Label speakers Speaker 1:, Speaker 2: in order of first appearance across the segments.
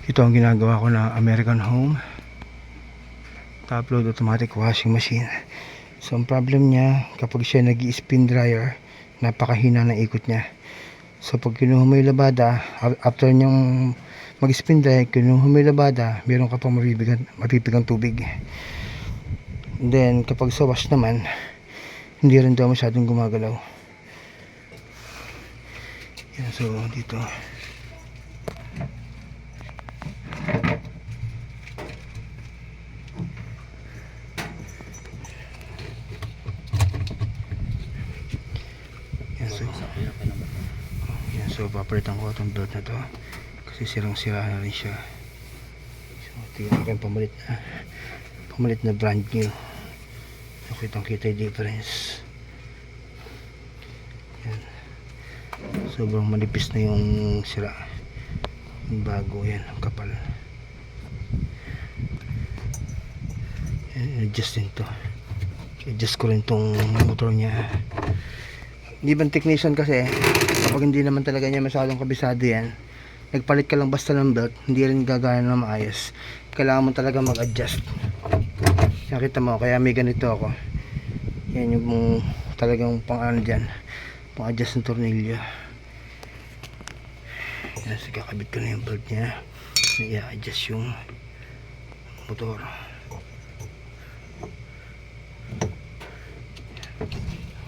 Speaker 1: Ito ang ginagawa ko na American Home top load automatic washing machine. So ang problem niya, kapag siya nag-i-spin dryer, napakahina ng ikot niya. So pag kinuha mo yung labada, after niyang mag-spin dryer, kinuha mo yung labada, meron ka pang mapipigang tubig. And then kapag sa wash naman, hindi rin daw masyadong gumagalaw. Yan, so dito so papalitan ko itong belt na to kasi sirang sira na rin siya. So ito yung aking pamalit na brand new. So kitang kita yung difference. Yan. Sobrang manipis na yung sira, yung bago. Yan ang kapal. Adjust din to. Adjust ko rin tong motor niya. Hindi bang technician kasi kapag hindi naman talaga niya masyadong kabisado yan, nagpalit ka lang basta ng belt, hindi rin gagana na maayos. Kailangan mo talaga mag-adjust. Nakita mo, kaya may ganito ako. Yan yung talagang pang ano dyan, pang adjust ng tornilyo. Yan, so kakabit ko na yung belt niya, i-adjust yung motor.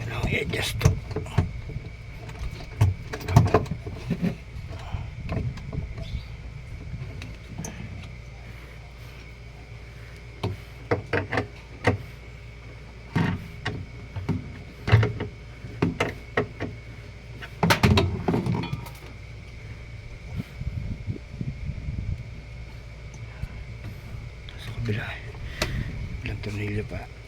Speaker 1: Kailangan i-adjust to. Bilang tornilyo pa.